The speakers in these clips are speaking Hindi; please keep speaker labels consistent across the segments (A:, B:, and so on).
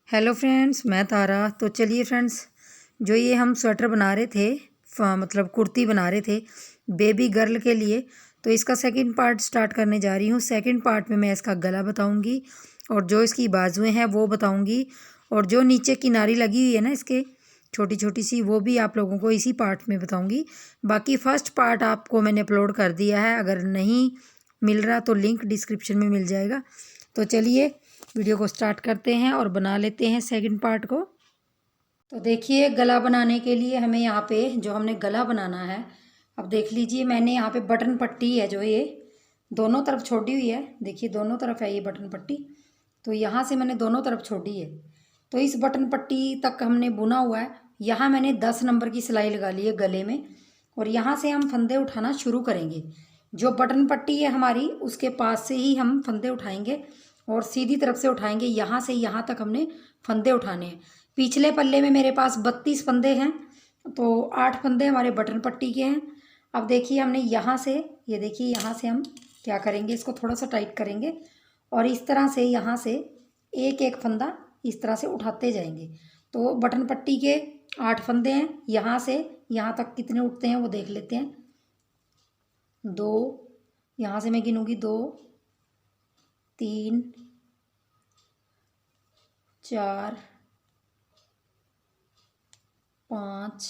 A: हेलो फ्रेंड्स, मैं तारा। तो चलिए फ्रेंड्स, जो ये हम स्वेटर बना रहे थे, मतलब कुर्ती बना रहे थे बेबी गर्ल के लिए, तो इसका सेकंड पार्ट स्टार्ट करने जा रही हूँ। सेकंड पार्ट में मैं इसका गला बताऊँगी और जो इसकी बाजुएं हैं वो बताऊँगी, और जो नीचे किनारी लगी हुई है ना इसके छोटी छोटी सी, वो भी आप लोगों को इसी पार्ट में बताऊँगी। बाकी फ़र्स्ट पार्ट आपको मैंने अपलोड कर दिया है, अगर नहीं मिल रहा तो लिंक डिस्क्रिप्शन में मिल जाएगा। तो चलिए वीडियो को स्टार्ट करते हैं और बना लेते हैं सेकंड पार्ट को। तो देखिए, गला बनाने के लिए हमें यहाँ पे जो हमने गला बनाना है, अब देख लीजिए मैंने यहाँ पे बटन पट्टी है जो ये दोनों तरफ छोड़ी हुई है। देखिए दोनों तरफ है ये बटन पट्टी, तो यहाँ से मैंने दोनों तरफ छोड़ी है। तो इस बटन पट्टी तक हमने बुना हुआ है। यहाँ मैंने 10 नंबर की सिलाई लगा ली है गले में, और यहाँ से हम फंदे उठाना शुरू करेंगे। जो बटन पट्टी है हमारी, उसके पास से ही हम फंदे उठाएंगे और सीधी तरफ से उठाएंगे। यहाँ से यहाँ तक हमने फंदे उठाने हैं। पिछले पल्ले में मेरे पास 32 फंदे हैं, तो 8 फंदे हमारे बटन पट्टी के हैं। अब देखिए हमने यहाँ से, ये देखिए यहाँ से हम क्या करेंगे, इसको थोड़ा सा टाइट करेंगे और इस तरह से यहाँ से एक एक फंदा इस तरह से उठाते जाएंगे। तो बटन पट्टी के 8 फंदे हैं, यहाँ से यहाँ तक कितने उठते हैं वो देख लेते हैं। 2, यहाँ से मैं गिनूंगी 2, 3, 4, 5,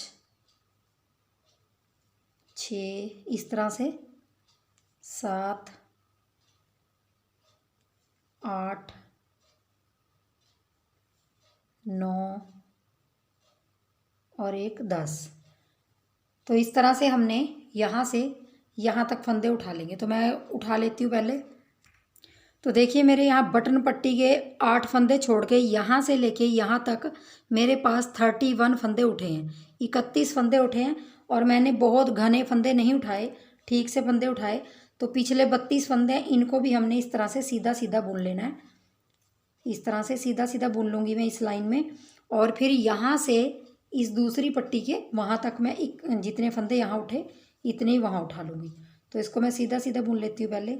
A: 6, इस तरह से 7, 8, 9 और एक 10। तो इस तरह से हमने यहाँ से यहाँ तक फंदे उठा लेंगे। तो मैं उठा लेती हूँ पहले। तो देखिए मेरे यहाँ बटन पट्टी के 8 फंदे छोड़ के यहाँ से लेके यहाँ तक मेरे पास 31 फंदे उठे हैं, 31 फंदे उठे हैं। और मैंने बहुत घने फंदे नहीं उठाए, ठीक से फंदे उठाए। तो पिछले 32 फंदे हैं, इनको भी हमने इस तरह से सीधा सीधा बुन लेना है। इस तरह से सीधा सीधा बुन लूँगी मैं इस लाइन में, और फिर यहाँ से इस दूसरी पट्टी के वहाँ तक मैं जितने फंदे यहाँ उठे इतने ही वहाँ उठा लूँगी। तो इसको मैं सीधा सीधा बुन लेती हूँ पहले।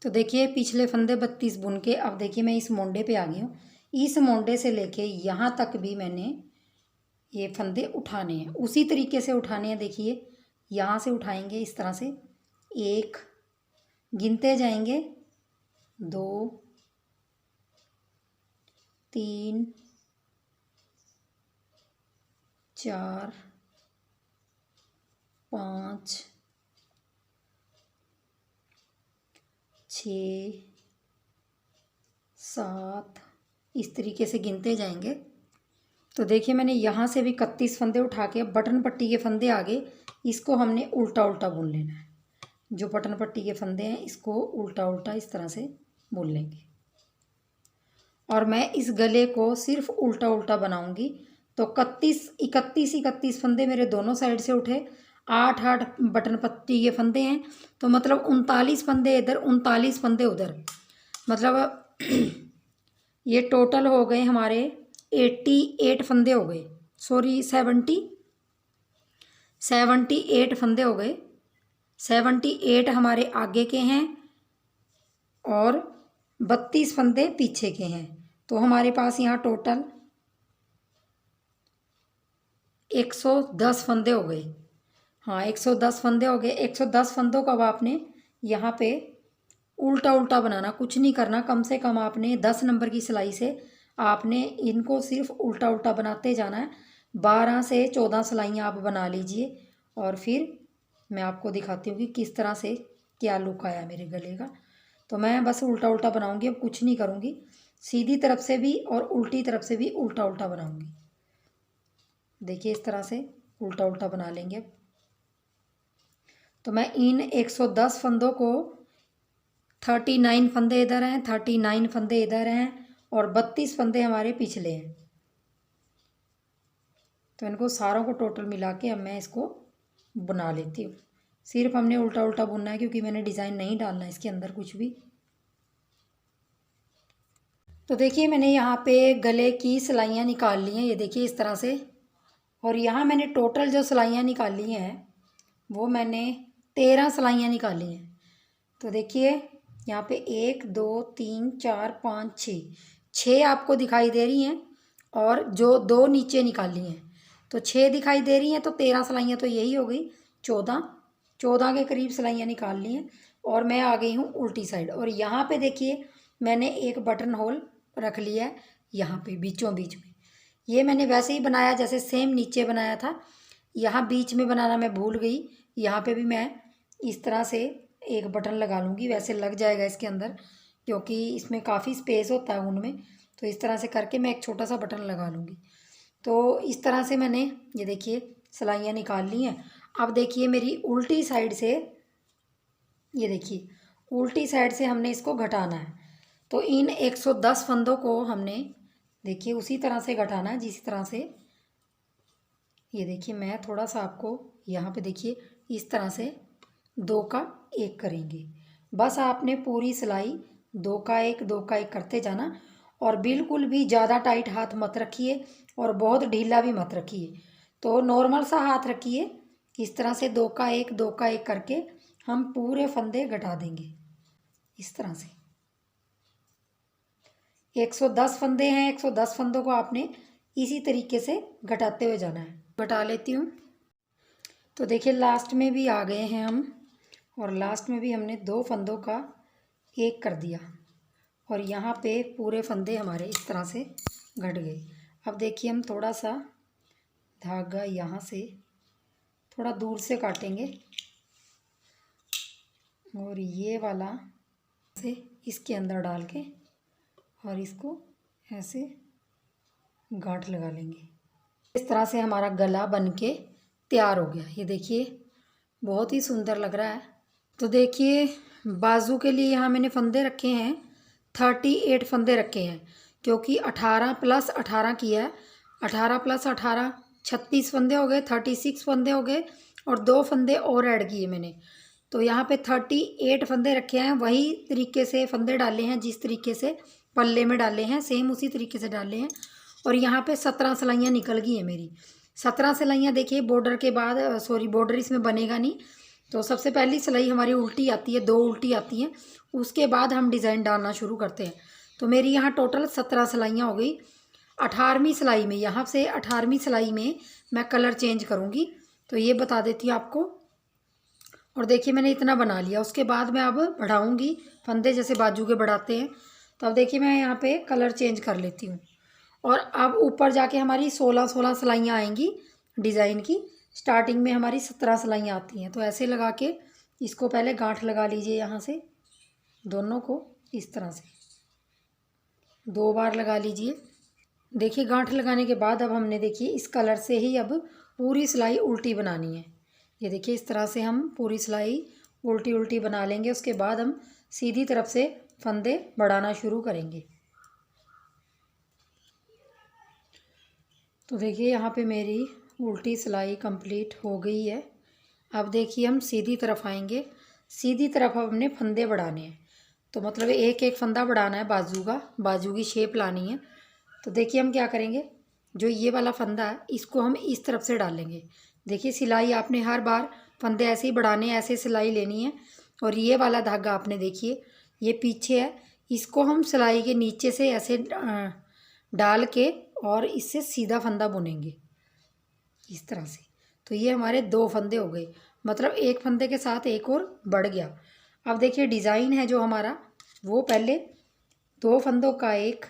A: तो देखिए पिछले फंदे 32 बुन के, अब देखिए मैं इस मोंडे पे आ गई हूँ। इस मोंडे से लेके यहाँ तक भी मैंने ये फंदे उठाने हैं, उसी तरीके से उठाने हैं। देखिए यहाँ से उठाएंगे इस तरह से, 1 गिनते जाएंगे, 2, 3, 4, 5, 6, 7, इस तरीके से गिनते जाएंगे। तो देखिए मैंने यहाँ से भी 31 फंदे उठा के बटन पट्टी के फंदे आगे, इसको हमने उल्टा उल्टा बुन लेना है। जो बटन पट्टी के फंदे हैं इसको उल्टा उल्टा इस तरह से बुन लेंगे, और मैं इस गले को सिर्फ उल्टा उल्टा बनाऊंगी। तो 31 फंदे मेरे दोनों साइड से उठे, 8 बटन पट्टी के फंदे हैं, तो मतलब 39 फंदे इधर, 39 फंदे उधर, मतलब ये टोटल हो गए हमारे 88 फंदे हो गए। सॉरी 78 फंदे हो गए। 78 हमारे आगे के हैं और 32 फंदे पीछे के हैं। तो हमारे पास यहाँ टोटल 110 फंदे हो गए। हाँ 110 फंदे हो गए। 110 फंदों को अब आपने यहाँ पे उल्टा उल्टा बनाना, कुछ नहीं करना। कम से कम आपने 10 नंबर की सिलाई से आपने इनको सिर्फ उल्टा उल्टा बनाते जाना है। 12 से 14 सिलाइयाँ आप बना लीजिए, और फिर मैं आपको दिखाती हूँ कि किस तरह से क्या लुक आया मेरे गले का। तो मैं बस उल्टा उल्टा बनाऊँगी, अब कुछ नहीं करूँगी। सीधी तरफ से भी और उल्टी तरफ से भी उल्टा उल्टा बनाऊँगी। देखिए इस तरह से उल्टा उल्टा बना लेंगे। तो मैं इन 110 फंदों को 39 फंदे इधर हैं, 39 फंदे इधर हैं, और 32 फंदे हमारे पिछले हैं। तो इनको सारों को टोटल मिला के अब मैं इसको बना लेती हूँ। सिर्फ हमने उल्टा उल्टा बुनना है, क्योंकि मैंने डिज़ाइन नहीं डालना है इसके अंदर कुछ भी। तो देखिए मैंने यहाँ पे गले की सिलाइयाँ निकाल ली हैं, ये देखिए इस तरह से। और यहाँ मैंने टोटल जो सिलाइयाँ निकाली हैं वो मैंने 13 सिलाइयाँ निकाली हैं। तो देखिए यहाँ पे 1 2 3 4 5 6 6 आपको दिखाई दे रही हैं और जो 2 नीचे निकाली हैं तो 6 दिखाई दे रही हैं, तो 13 सिलाइयाँ तो यही हो गई, 14 के करीब सिलाइयाँ निकाल ली हैं। और मैं आ गई हूँ उल्टी साइड, और यहाँ पे देखिए मैंने एक बटन होल रख लिया है यहाँ पे बीचों बीच में। ये मैंने वैसे ही बनाया जैसे सेम नीचे बनाया था, यहाँ बीच में बनाना मैं भूल गई। यहाँ पे भी मैं इस तरह से एक बटन लगा लूँगी, वैसे लग जाएगा इसके अंदर क्योंकि इसमें काफ़ी स्पेस होता है ऊन में, तो इस तरह से करके मैं एक छोटा सा बटन लगा लूँगी। तो इस तरह से मैंने ये देखिए सिलाइयाँ निकाल ली हैं। अब देखिए मेरी उल्टी साइड से, ये देखिए उल्टी साइड से हमने इसको घटाना है। तो इन 110 फंदों को हमने देखिए उसी तरह से घटाना है जिस तरह से, ये देखिए मैं थोड़ा सा आपको यहाँ पे देखिए इस तरह से 2 का 1 करेंगे। बस आपने पूरी सिलाई 2 का 1 2 का 1 करते जाना, और बिल्कुल भी ज़्यादा टाइट हाथ मत रखिए और बहुत ढीला भी मत रखिए, तो नॉर्मल सा हाथ रखिए। इस तरह से 2 का 1 2 का 1 करके हम पूरे फंदे घटा देंगे। इस तरह से 110 फंदे हैं, 110 फंदों को आपने इसी तरीके से घटाते हुए जाना है। घटा लेती हूँ। तो देखिए लास्ट में भी आ गए हैं हम, और लास्ट में भी हमने 2 फंदों का 1 कर दिया, और यहाँ पे पूरे फंदे हमारे इस तरह से घट गए। अब देखिए हम थोड़ा सा धागा यहाँ से थोड़ा दूर से काटेंगे, और ये वाला से इसके अंदर डाल के और इसको ऐसे गांठ लगा लेंगे। इस तरह से हमारा गला बन के तैयार हो गया। ये देखिए बहुत ही सुंदर लग रहा है। तो देखिए बाजू के लिए यहाँ मैंने फंदे रखे हैं 38 फंदे रखे हैं, क्योंकि 18 + 18 किया है। 18 + 18 36 फंदे हो गए, 36 फंदे हो गए, और 2 फंदे और ऐड किए मैंने। तो यहाँ पे 38 फंदे रखे हैं। वही तरीके से फंदे डाले हैं जिस तरीके से पल्ले में डाले हैं, सेम उसी तरीके से डाले हैं। और यहाँ पे 17 सिलाइयाँ निकल गई हैं मेरी। 17 सिलाइयाँ देखिए बॉर्डर के बाद, सॉरी बॉर्डर इसमें बनेगा नहीं, तो सबसे पहली सिलाई हमारी उल्टी आती है, 2 उल्टी आती हैं, उसके बाद हम डिज़ाइन डालना शुरू करते हैं। तो मेरी यहाँ टोटल 17 सिलाइयाँ हो गई। 18वीं सिलाई में, यहाँ से 18वीं सिलाई में मैं कलर चेंज करूँगी, तो ये बता देती हूँ आपको। और देखिए मैंने इतना बना लिया, उसके बाद मैं अब बढ़ाऊँगी फंदे जैसे बाजू के बढ़ाते हैं। तो अब देखिए मैं यहाँ पे कलर चेंज कर लेती हूँ, और अब ऊपर जाके हमारी 16 सिलाइयाँ आएंगी डिज़ाइन की। स्टार्टिंग में हमारी 17 सिलाइयाँ आती हैं। तो ऐसे लगा के इसको पहले गांठ लगा लीजिए, यहाँ से दोनों को इस तरह से 2 बार लगा लीजिए। देखिए गांठ लगाने के बाद अब हमने देखिए इस कलर से ही अब पूरी सिलाई उल्टी बनानी है। ये देखिए इस तरह से हम पूरी सिलाई उल्टी उल्टी बना लेंगे, उसके बाद हम सीधी तरफ से फंदे बढ़ाना शुरू करेंगे। तो देखिए यहाँ पे मेरी उल्टी सिलाई कंप्लीट हो गई है। अब देखिए हम सीधी तरफ आएंगे। सीधी तरफ अब हमने फंदे बढ़ाने हैं, तो मतलब एक एक फंदा बढ़ाना है बाजू का, बाजू की शेप लानी है। तो देखिए हम क्या करेंगे, जो ये वाला फंदा है इसको हम इस तरफ से डालेंगे। देखिए सिलाई आपने हर बार फंदे ऐसे ही बढ़ाने, ऐसे सिलाई लेनी है। और ये वाला धागा आपने देखिए ये पीछे है, इसको हम सिलाई के नीचे से ऐसे डाल के और इससे सीधा फंदा बुनेंगे इस तरह से। तो ये हमारे 2 फंदे हो गए, मतलब एक फंदे के साथ एक और बढ़ गया। अब देखिए डिज़ाइन है जो हमारा, वो पहले 2 फंदों का 1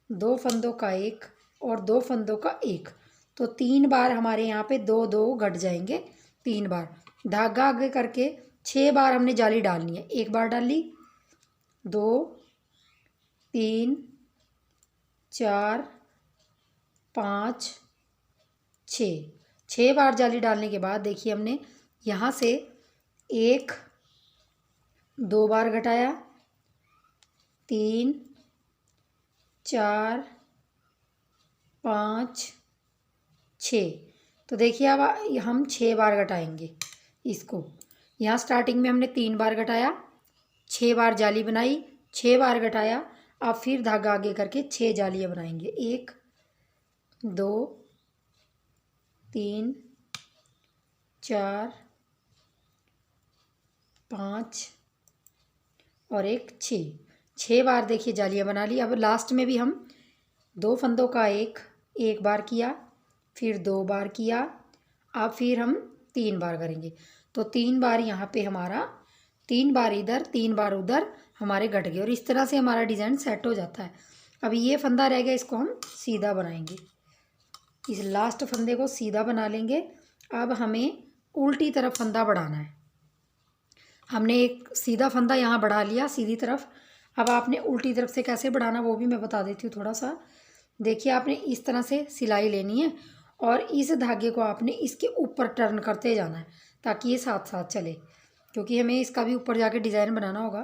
A: 2 फंदों का 1 और 2 फंदों का 1, तो 3 बार हमारे यहाँ पे 2 2 घट जाएंगे। 3 बार धागा आगे करके 6 बार हमने जाली डालनी है। 1 बार डाली, 2 3 4 5 6 बार जाली डालने के बाद देखिए हमने यहाँ से 1 2 बार घटाया, 3 4 5 6। तो देखिए अब हम 6 बार घटाएंगे इसको। यहाँ स्टार्टिंग में हमने 3 बार घटाया, 6 बार जाली बनाई, 6 बार घटाया। अब फिर धागा आगे करके 6 जालियाँ बनाएंगे, 1 2 3 4 5 और 1 6। 6 बार देखिए जालियाँ बना ली। अब लास्ट में भी हम 2 फंदों का एक बार किया, फिर 2 बार किया, अब फिर हम 3 बार करेंगे। तो 3 बार यहाँ पे हमारा, 3 बार इधर 3 बार उधर हमारे घट गए और इस तरह से हमारा डिज़ाइन सेट हो जाता है। अब ये फंदा रह गया, इसको हम सीधा बनाएंगे। इस लास्ट फंदे को सीधा बना लेंगे। अब हमें उल्टी तरफ फंदा बढ़ाना है। हमने एक सीधा फंदा यहाँ बढ़ा लिया सीधी तरफ। अब आपने उल्टी तरफ से कैसे बढ़ाना वो भी मैं बता देती हूँ थोड़ा सा। देखिए, आपने इस तरह से सिलाई लेनी है और इस धागे को आपने इसके ऊपर टर्न करते जाना है ताकि ये साथ साथ चले, क्योंकि हमें इसका भी ऊपर जाके डिज़ाइन बनाना होगा।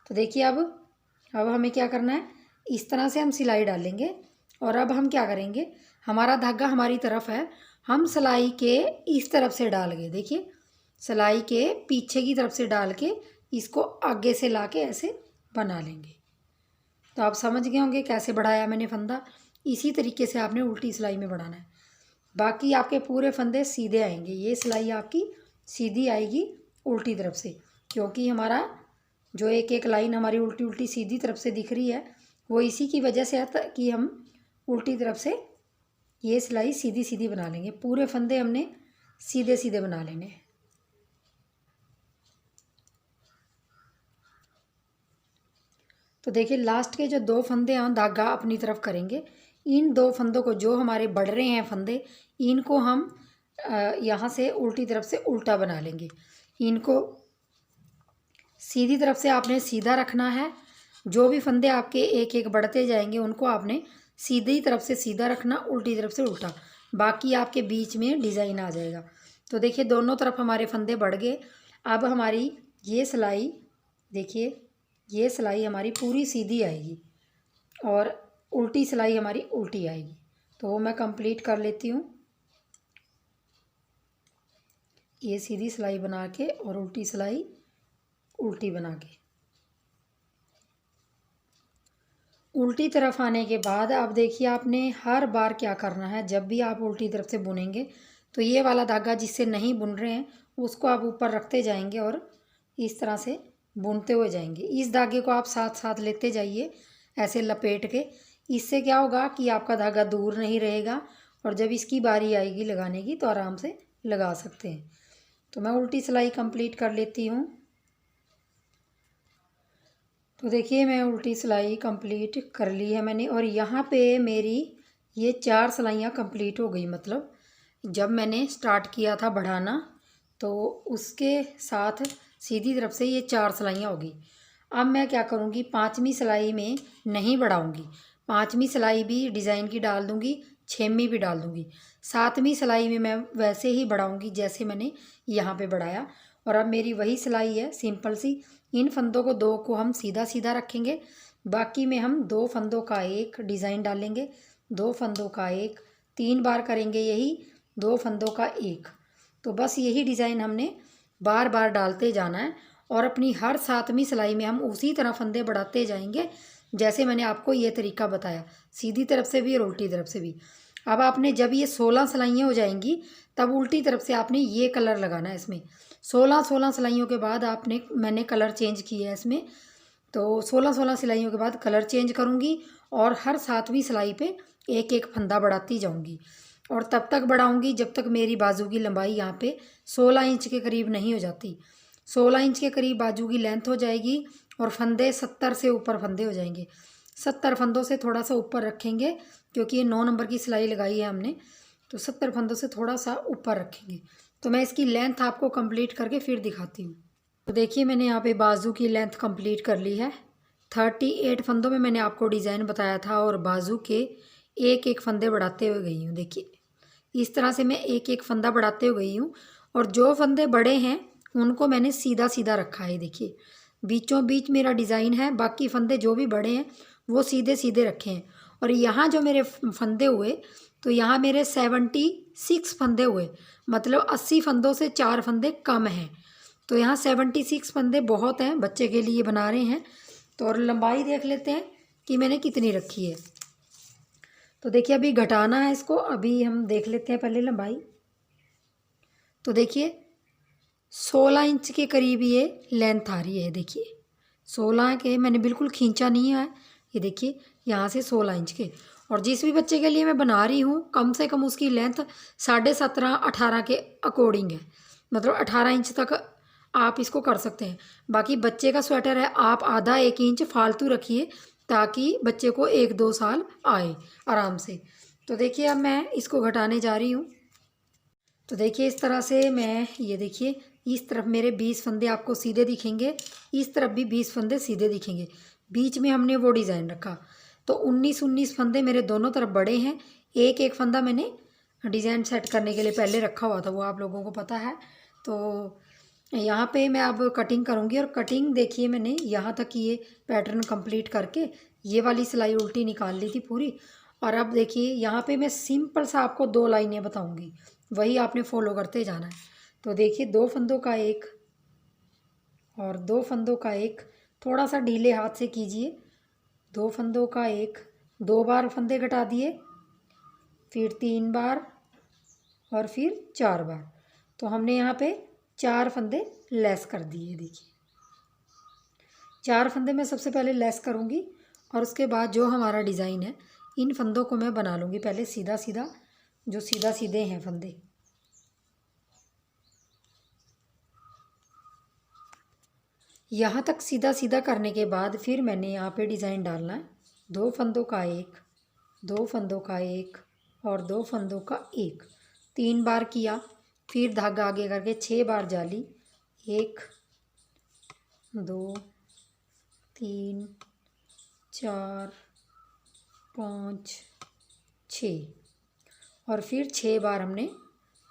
A: तो देखिए, अब हमें क्या करना है, इस तरह से हम सिलाई डालेंगे और अब हम क्या करेंगे, हमारा धागा हमारी तरफ है, हम सिलाई के इस तरफ से डाल के, देखिए सिलाई के पीछे की तरफ से डाल के इसको आगे से ला के ऐसे बना लेंगे। तो आप समझ गए होंगे कैसे बढ़ाया मैंने फंदा। इसी तरीके से आपने उल्टी सिलाई में बढ़ाना है। बाकी आपके पूरे फंदे सीधे आएंगे। ये सिलाई आपकी सीधी आएगी उल्टी तरफ से, क्योंकि हमारा जो एक एक लाइन हमारी उल्टी उल्टी सीधी तरफ से दिख रही है वो इसी की वजह से है कि हम उल्टी तरफ से ये सिलाई सीधी सीधी बना लेंगे। पूरे फंदे हमने सीधे सीधे बना लेने हैं। तो देखिए, लास्ट के जो 2 फंदे हम धागा अपनी तरफ करेंगे, इन 2 फंदों को, जो हमारे बढ़ रहे हैं फंदे, इनको हम यहाँ से उल्टी तरफ से उल्टा बना लेंगे। इनको सीधी तरफ से आपने सीधा रखना है। जो भी फंदे आपके एक एक बढ़ते जाएंगे उनको आपने सीधी तरफ से सीधा रखना, उल्टी तरफ से उल्टा, बाकी आपके बीच में डिज़ाइन आ जाएगा। तो देखिए, दोनों तरफ हमारे फंदे बढ़ गए। अब हमारी ये सिलाई, देखिए ये सिलाई हमारी पूरी सीधी आएगी और उल्टी सिलाई हमारी उल्टी आएगी। तो वो मैं कंप्लीट कर लेती हूँ। ये सीधी सिलाई बना के और उल्टी सिलाई उल्टी बना के, उल्टी तरफ आने के बाद अब देखिए, आपने हर बार क्या करना है, जब भी आप उल्टी तरफ से बुनेंगे तो ये वाला धागा जिससे नहीं बुन रहे हैं उसको आप ऊपर रखते जाएंगे और इस तरह से बुनते हुए जाएंगे। इस धागे को आप साथ साथ लेते जाइए ऐसे लपेट के। इससे क्या होगा कि आपका धागा दूर नहीं रहेगा और जब इसकी बारी आएगी लगाने की तो आराम से लगा सकते हैं। तो मैं उल्टी सिलाई कंप्लीट कर लेती हूँ। तो देखिए, मैं उल्टी सिलाई कंप्लीट कर ली है मैंने और यहाँ पे मेरी ये 4 सिलाइयाँ कंप्लीट हो गई। मतलब जब मैंने स्टार्ट किया था बढ़ाना तो उसके साथ सीधी तरफ से ये 4 सिलाइयाँ होगी। अब मैं क्या करूँगी, 5वीं सिलाई में नहीं बढ़ाऊँगी, 5वीं सिलाई भी डिज़ाइन की डाल दूँगी, 6वीं भी डाल दूँगी, 7वीं सिलाई में मैं वैसे ही बढ़ाऊँगी जैसे मैंने यहाँ पे बढ़ाया। और अब मेरी वही सिलाई है सिंपल सी। इन फंदों को 2 को हम सीधा सीधा रखेंगे, बाकी में हम 2 फंदों का एक डिज़ाइन डालेंगे, 2 फंदों का एक, 3 बार करेंगे यही, 2 फंदों का एक। तो बस यही डिज़ाइन हमने बार बार डालते जाना है और अपनी हर 7वीं सिलाई में हम उसी तरह फंदे बढ़ाते जाएंगे जैसे मैंने आपको ये तरीका बताया, सीधी तरफ से भी और उल्टी तरफ से भी। अब आपने जब ये 16 सिलाइयाँ हो जाएंगी तब उल्टी तरफ से आपने ये कलर लगाना है इसमें। 16 सिलाइयों के बाद मैंने कलर चेंज किया है इसमें। तो 16 सिलाइयों के बाद कलर चेंज करूँगी और हर 7वीं सिलाई पे एक एक फंदा बढ़ाती जाऊँगी और तब तक बढ़ाऊँगी जब तक मेरी बाजू की लंबाई यहाँ पे 16 इंच के करीब नहीं हो जाती। 16 इंच के करीब बाजू की लेंथ हो जाएगी और फंदे 70 से ऊपर फंदे हो जाएंगे। 70 फंदों से थोड़ा सा ऊपर रखेंगे क्योंकि ये 9 नंबर की सिलाई लगाई है हमने, तो 70 फंदों से थोड़ा सा ऊपर रखेंगे। तो मैं इसकी लेंथ आपको कंप्लीट करके फिर दिखाती हूँ। तो देखिए, मैंने यहाँ पे बाजू की लेंथ कंप्लीट कर ली है। 38 फंदों में मैंने आपको डिज़ाइन बताया था और बाजू के एक एक फंदे बढ़ाते हुए गई हूँ। देखिए, इस तरह से मैं एक एक फंदा बढ़ाते हुए गई हूँ और जो फंदे बड़े हैं उनको मैंने सीधा सीधा रखा है। देखिए, बीचों बीच मेरा डिज़ाइन है, बाकी फंदे जो भी बड़े हैं वो सीधे सीधे रखे हैं। और यहाँ जो मेरे फंदे हुए, तो यहाँ मेरे 76 फंदे हुए, मतलब 80 फंदों से 4 फंदे कम हैं। तो यहाँ 76 फंदे बहुत हैं, बच्चे के लिए बना रहे हैं। तो और लंबाई देख लेते हैं कि मैंने कितनी रखी है। तो देखिए, अभी घटाना है इसको, अभी हम देख लेते हैं पहले लंबाई। तो देखिए, 16 इंच के करीब ये लेंथ आ रही है। देखिए, 16 के मैंने बिल्कुल खींचा नहीं है। ये देखिए यहाँ से 16 इंच के। और जिस भी बच्चे के लिए मैं बना रही हूँ कम से कम उसकी लेंथ 17.5-18 के अकॉर्डिंग है, मतलब 18 इंच तक आप इसको कर सकते हैं। बाकी बच्चे का स्वेटर है, आप आधा 1 इंच फालतू रखिए ताकि बच्चे को 1-2 साल आए आराम से। तो देखिए अब मैं इसको घटाने जा रही हूँ। तो देखिए इस तरह से मैं, ये देखिए इस तरफ मेरे 20 फंदे आपको सीधे दिखेंगे, इस तरफ भी 20 फंदे सीधे दिखेंगे, बीच में हमने वो डिज़ाइन रखा। तो 19-19 फंदे मेरे दोनों तरफ बड़े हैं। एक एक फंदा मैंने डिज़ाइन सेट करने के लिए पहले रखा हुआ था, वो आप लोगों को पता है। तो यहाँ पे मैं अब कटिंग करूँगी। और कटिंग देखिए मैंने यहाँ तक ये पैटर्न कंप्लीट करके ये वाली सिलाई उल्टी निकाल ली थी पूरी। और अब देखिए यहाँ पे मैं सिंपल सा आपको 2 लाइनें बताऊँगी, वही आपने फॉलो करते जाना है। तो देखिए 2 फंदों का एक और 2 फंदों का एक, थोड़ा सा ढीले हाथ से कीजिए। 2 फंदों का एक, 2 बार फंदे घटा दिए, फिर 3 बार और फिर 4 बार। तो हमने यहाँ पे 4 फंदे लेस कर दिए। देखिए 4 फंदे मैं सबसे पहले लेस करूँगी और उसके बाद जो हमारा डिज़ाइन है इन फंदों को मैं बना लूँगी पहले सीधा सीधा, जो सीधा सीधे हैं फंदे। यहाँ तक सीधा सीधा करने के बाद फिर मैंने यहाँ पे डिज़ाइन डालना है। 2 फंदों का एक, 2 फंदों का एक और 2 फंदों का एक, 3 बार किया, फिर धागा आगे करके 6 बार जाली, 1 2 3 4 5 6 और फिर 6 बार हमने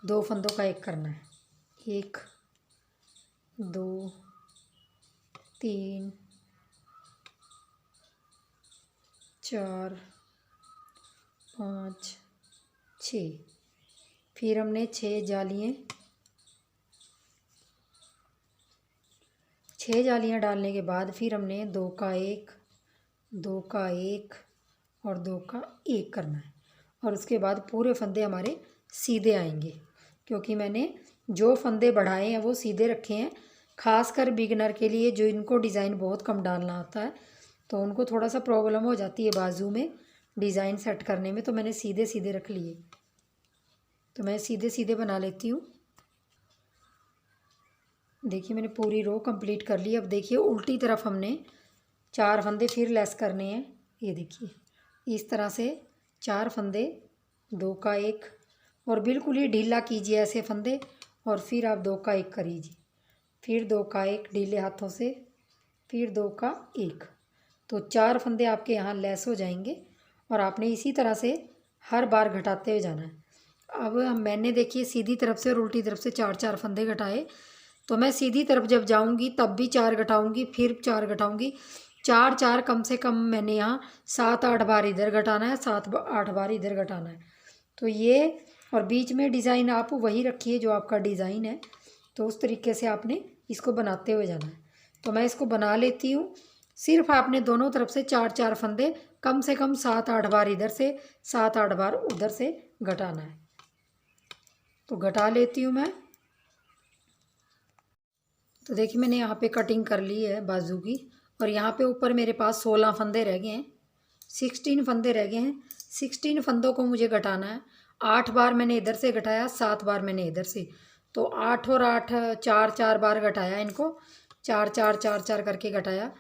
A: 2 फंदों का एक करना है। 1 2 3 4 5 6, फिर हमने 6 जालियाँ, 6 जालियाँ डालने के बाद फिर हमने 2 का एक, 2 का एक और 2 का एक करना है। और उसके बाद पूरे फंदे हमारे सीधे आएंगे, क्योंकि मैंने जो फंदे बढ़ाए हैं वो सीधे रखे हैं। खासकर बिगनर के लिए जो इनको डिज़ाइन बहुत कम डालना आता है तो उनको थोड़ा सा प्रॉब्लम हो जाती है बाजू में डिज़ाइन सेट करने में, तो मैंने सीधे सीधे रख लिए। तो मैं सीधे सीधे बना लेती हूँ। देखिए मैंने पूरी रो कंप्लीट कर ली। अब देखिए उल्टी तरफ हमने 4 फंदे फिर लेस करने हैं। ये देखिए इस तरह से 4 फंदे, 2 का एक, और बिल्कुल ही ढीला कीजिए ऐसे फंदे, और फिर आप 2 का एक करिए, फिर 2 का एक ढीले हाथों से, फिर 2 का एक। तो 4 फंदे आपके यहाँ लेस हो जाएंगे और आपने इसी तरह से हर बार घटाते हुए जाना है। अब मैंने देखिए सीधी तरफ से और उल्टी तरफ से 4-4 फंदे घटाए, तो मैं सीधी तरफ जब जाऊंगी तब भी 4 घटाऊंगी, फिर 4 घटाऊंगी, 4-4 कम से कम मैंने यहाँ 7-8 बार इधर घटाना है, 7-8 बार इधर घटाना है। तो ये, और बीच में डिज़ाइन आप वही रखिए जो आपका डिज़ाइन है, तो उस तरीके से आपने इसको बनाते हुए जाना है। तो मैं इसको बना लेती हूँ। सिर्फ आपने दोनों तरफ से 4-4 फंदे कम से कम 7-8 बार इधर से, 7-8 बार उधर से घटाना है। तो घटा लेती हूँ मैं। तो देखिए मैंने यहाँ पे कटिंग कर ली है बाजू की, और यहाँ पे ऊपर मेरे पास 16 फंदे रह गए हैं, 16 फंदे रह गए हैं। 16 फंदों को मुझे घटाना है। 8 बार मैंने इधर से घटाया, 7 बार मैंने इधर से, तो 8 और 8 4-4 बार घटाया इनको, 4-4 करके घटाया।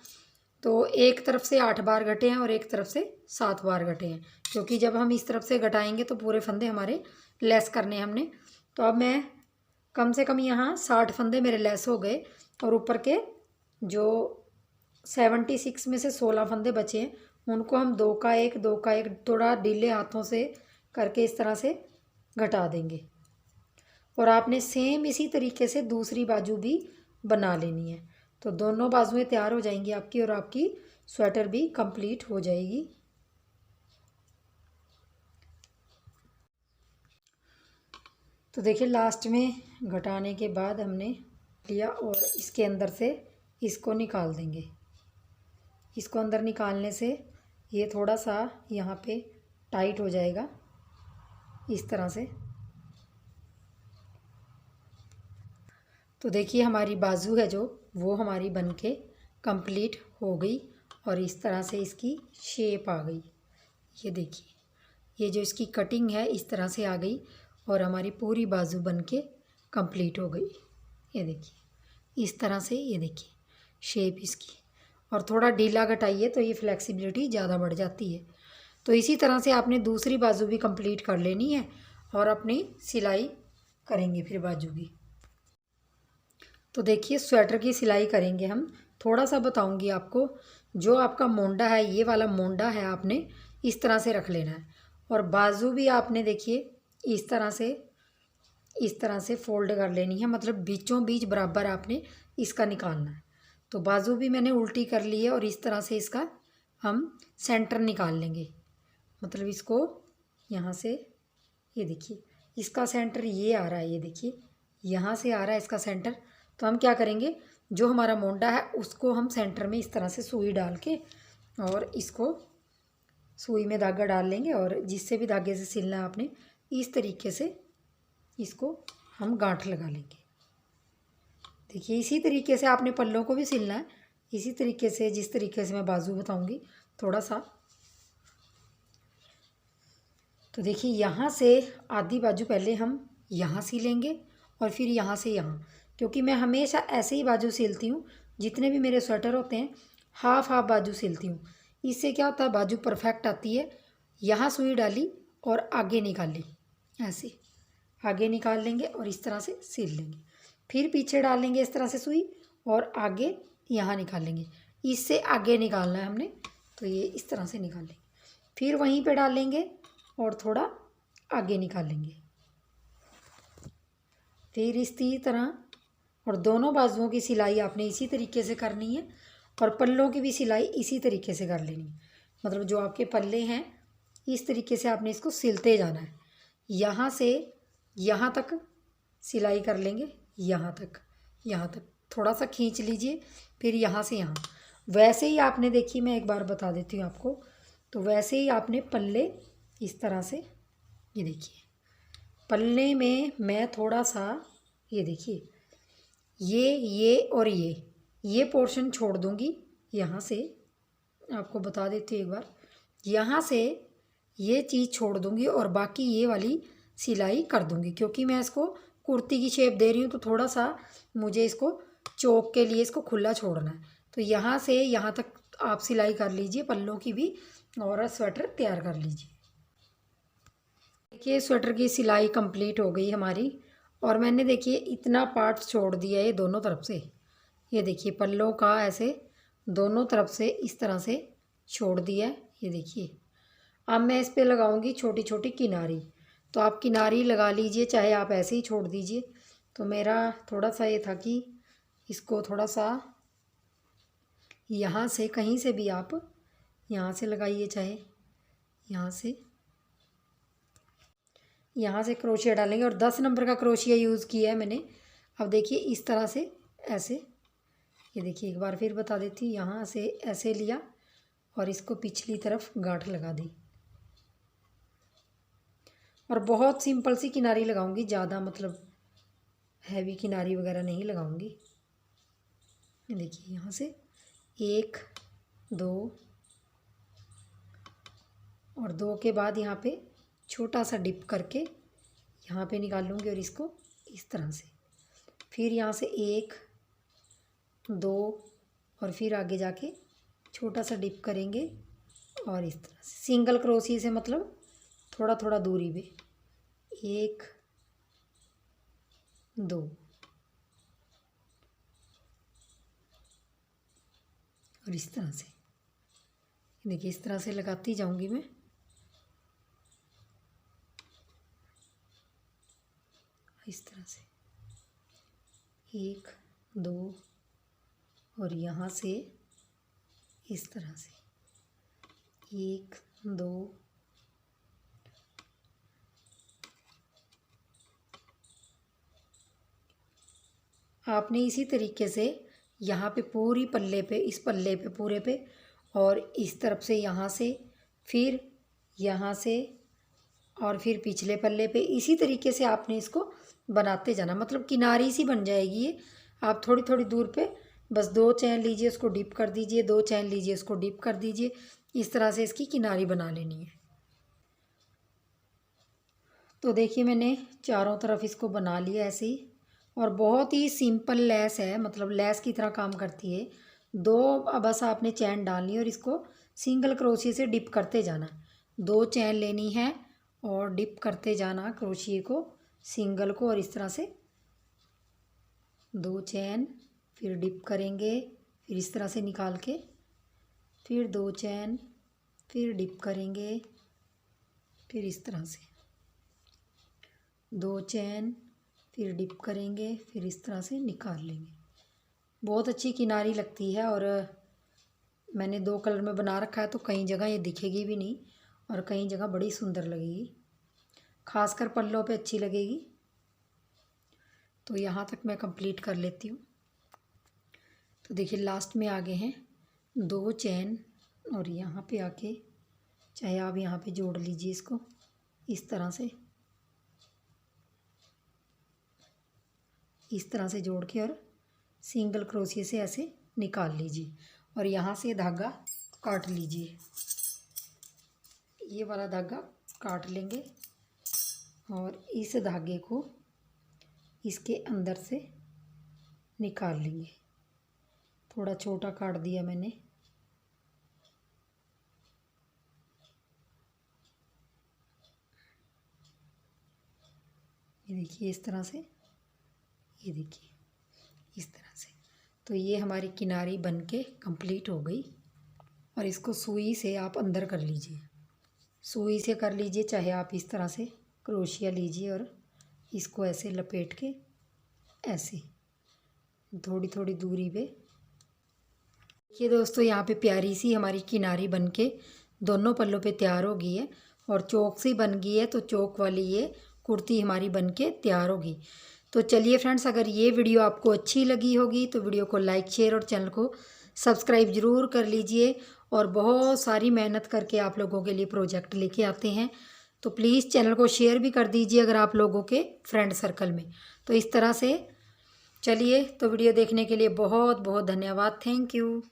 A: तो एक तरफ से 8 बार घटे हैं और एक तरफ से 7 बार घटे हैं, क्योंकि जब हम इस तरफ से घटाएंगे तो पूरे फंदे हमारे लेस करने हैं हमने। तो अब मैं कम से कम यहाँ 60 फंदे मेरे लेस हो गए, और ऊपर के जो 76 में से 16 फंदे बचे हैं उनको हम 2 का एक, 2 का एक थोड़ा ढीले हाथों से करके इस तरह से घटा देंगे। और आपने सेम इसी तरीके से दूसरी बाजू भी बना लेनी है। तो दोनों बाजुएं तैयार हो जाएंगी आपकी, और आपकी स्वेटर भी कंप्लीट हो जाएगी। तो देखिए लास्ट में घटाने के बाद हमने लिया और इसके अंदर से इसको निकाल देंगे। इसको अंदर निकालने से ये थोड़ा सा यहाँ पे टाइट हो जाएगा इस तरह से। तो देखिए हमारी बाजू है जो, वो हमारी बन के कंप्लीट हो गई और इस तरह से इसकी शेप आ गई। ये देखिए, ये जो इसकी कटिंग है इस तरह से आ गई और हमारी पूरी बाजू बन के कंप्लीट हो गई। ये देखिए इस तरह से, ये देखिए शेप इसकी। और थोड़ा ढीला घटाइए तो ये फ्लेक्सिबिलिटी ज़्यादा बढ़ जाती है। तो इसी तरह से आपने दूसरी बाजू भी कंप्लीट कर लेनी है और अपनी सिलाई करेंगे फिर बाजू की। तो देखिए स्वेटर की सिलाई करेंगे हम। थोड़ा सा बताऊंगी आपको, जो आपका मोंडा है, ये वाला मोंडा है, आपने इस तरह से रख लेना है और बाजू भी आपने देखिए इस तरह से फोल्ड कर लेनी है, मतलब बीचों बीच बराबर आपने इसका निकालना है। तो बाजू भी मैंने उल्टी कर ली है और इस तरह से इसका हम सेंटर निकाल लेंगे। मतलब इसको यहाँ से, ये देखिए इसका सेंटर ये आ रहा है, ये देखिए यहाँ से आ रहा है इसका सेंटर। तो हम क्या करेंगे, जो हमारा मोंडा है उसको हम सेंटर में इस तरह से सुई डाल के और इसको सुई में धागा डाल लेंगे और जिससे भी धागे से सिलना है आपने, इस तरीके से इसको हम गांठ लगा लेंगे। देखिए इसी तरीके से आपने पल्लों को भी सिलना है, इसी तरीके से जिस तरीके से मैं बाजू बताऊंगी थोड़ा सा। तो देखिए यहाँ से आधी बाजू पहले हम यहाँ सिलेंगे और फिर यहाँ से यहाँ, क्योंकि मैं हमेशा ऐसे ही बाजू सिलती हूँ। जितने भी मेरे स्वेटर होते हैं हाफ हाफ बाजू सिलती हूँ। इससे क्या होता है, बाजू परफेक्ट आती है। यहाँ सुई डाली और आगे निकाली, ऐसे आगे निकाल लेंगे और इस तरह से सिल लेंगे। फिर पीछे डालेंगे इस तरह से सुई और आगे यहाँ निकालेंगे। इससे आगे निकालना है हमने, तो ये इस तरह से निकाल लेंगे। फिर वहीं पे डालेंगे और थोड़ा आगे निकालेंगे। फिर इसी तरह, और दोनों बाजुओं की सिलाई आपने इसी तरीके से करनी है और पल्लों की भी सिलाई इसी तरीके से कर लेनी है। मतलब जो आपके पल्ले हैं इस तरीके से आपने इसको सिलते जाना है। यहाँ से यहाँ तक सिलाई कर लेंगे, यहाँ तक थोड़ा सा खींच लीजिए, फिर यहाँ से यहाँ। वैसे ही आपने, देखिए मैं एक बार बता देती हूँ आपको, तो वैसे ही आपने पल्ले इस तरह से, ये देखिए पल्ले में मैं थोड़ा सा, ये देखिए ये और ये पोर्शन छोड़ दूँगी। यहाँ से आपको बता देती हूँ एक बार, यहाँ से ये चीज़ छोड़ दूँगी और बाकी ये वाली सिलाई कर दूँगी, क्योंकि मैं इसको कुर्ती की शेप दे रही हूँ तो थोड़ा सा मुझे इसको चौक के लिए इसको खुला छोड़ना है। तो यहाँ से यहाँ तक आप सिलाई कर लीजिए पल्लों की भी और स्वेटर तैयार कर लीजिए। देखिए स्वेटर की सिलाई कंप्लीट हो गई हमारी और मैंने देखिए इतना पार्ट छोड़ दिया है दोनों तरफ से। ये देखिए पल्लों का ऐसे दोनों तरफ से इस तरह से छोड़ दिया है। ये देखिए अब मैं इस पे लगाऊंगी छोटी छोटी किनारी, तो आप किनारी लगा लीजिए, चाहे आप ऐसे ही छोड़ दीजिए। तो मेरा थोड़ा सा ये था कि इसको थोड़ा सा यहाँ से, कहीं से भी आप यहाँ से लगाइए, चाहे यहाँ से क्रोशिया डालेंगे और 10 नंबर का क्रोशिया यूज़ किया है मैंने। अब देखिए इस तरह से ऐसे, ये देखिए एक बार फिर बता देती हूँ, यहाँ से ऐसे लिया और इसको पिछली तरफ गांठ लगा दी और बहुत सिंपल सी किनारी लगाऊंगी, ज़्यादा मतलब हैवी किनारी वगैरह नहीं लगाऊंगी। देखिए यहाँ से 1 2 और 2 के बाद यहाँ पे छोटा सा डिप करके यहाँ पे निकालूंगी और इसको इस तरह से, फिर यहाँ से 1 2 और फिर आगे जाके छोटा सा डिप करेंगे और इस तरह से सिंगल क्रोशिया से, मतलब थोड़ा थोड़ा दूरी पे 1 2 और इस तरह से, देखिए इस तरह से लगाती जाऊंगी मैं। इस तरह से 1 2 और यहाँ से इस तरह से 1 2 आपने इसी तरीके से यहाँ पे पूरी पल्ले पे, इस पल्ले पे पूरे पे और इस तरफ से यहाँ से, फिर यहाँ से और फिर पिछले पल्ले पे, इसी तरीके से आपने इसको बनाते जाना। मतलब किनारी सी बन जाएगी ये, आप थोड़ी थोड़ी दूर पे बस 2 चैन लीजिए, उसको डिप कर दीजिए, 2 चैन लीजिए, उसको डिप कर दीजिए। इस तरह से इसकी किनारी बना लेनी है। तो देखिए मैंने चारों तरफ इसको बना लिया ऐसे ही। और बहुत ही सिंपल लेस है, मतलब लेस की तरह काम करती है। 2 बस आपने चैन डालनी है और इसको सिंगल क्रोशिया से डिप करते जाना। 2 चैन लेनी है और डिप करते जाना क्रोशिया को, सिंगल को, और इस तरह से 2 चैन, फिर डिप करेंगे, फिर इस तरह से निकाल के, फिर 2 चैन, फिर डिप करेंगे, फिर इस तरह से 2 चैन, फिर डिप करेंगे, फिर इस तरह से निकाल लेंगे। बहुत अच्छी किनारी लगती है और मैंने 2 कलर में बना रखा है तो कई जगह ये दिखेगी भी नहीं और कई जगह बड़ी सुंदर लगेगी, खासकर पल्लों पे अच्छी लगेगी। तो यहाँ तक मैं कंप्लीट कर लेती हूँ। तो देखिए लास्ट में आगे हैं 2 चैन और यहाँ पे आके, चाहे आप यहाँ पे जोड़ लीजिए इसको इस तरह से, इस तरह से जोड़ के और सिंगल क्रोशिया से ऐसे निकाल लीजिए और यहाँ से धागा काट लीजिए। ये वाला धागा काट लेंगे और इस धागे को इसके अंदर से निकाल लेंगे। थोड़ा छोटा काट दिया मैंने। ये देखिए इस तरह से, ये देखिए इस तरह से। तो ये हमारी किनारी बनके कंप्लीट हो गई और इसको सुई से आप अंदर कर लीजिए, सुई से कर लीजिए, चाहे आप इस तरह से क्रोशिया लीजिए और इसको ऐसे लपेट के ऐसे थोड़ी थोड़ी दूरी पे। ये दोस्तों यहाँ पे प्यारी सी हमारी किनारी बनके दोनों पल्लों पे तैयार हो गई है और चौक सी बन गई है। तो चौक वाली ये कुर्ती हमारी बनके तैयार होगी। तो चलिए फ्रेंड्स, अगर ये वीडियो आपको अच्छी लगी होगी तो वीडियो को लाइक, शेयर और चैनल को सब्सक्राइब ज़रूर कर लीजिए। और बहुत सारी मेहनत करके आप लोगों के लिए प्रोजेक्ट लेके आते हैं, तो प्लीज़ चैनल को शेयर भी कर दीजिए अगर आप लोगों के फ्रेंड सर्कल में। तो इस तरह से चलिए, तो वीडियो देखने के लिए बहुत बहुत धन्यवाद। Thank you.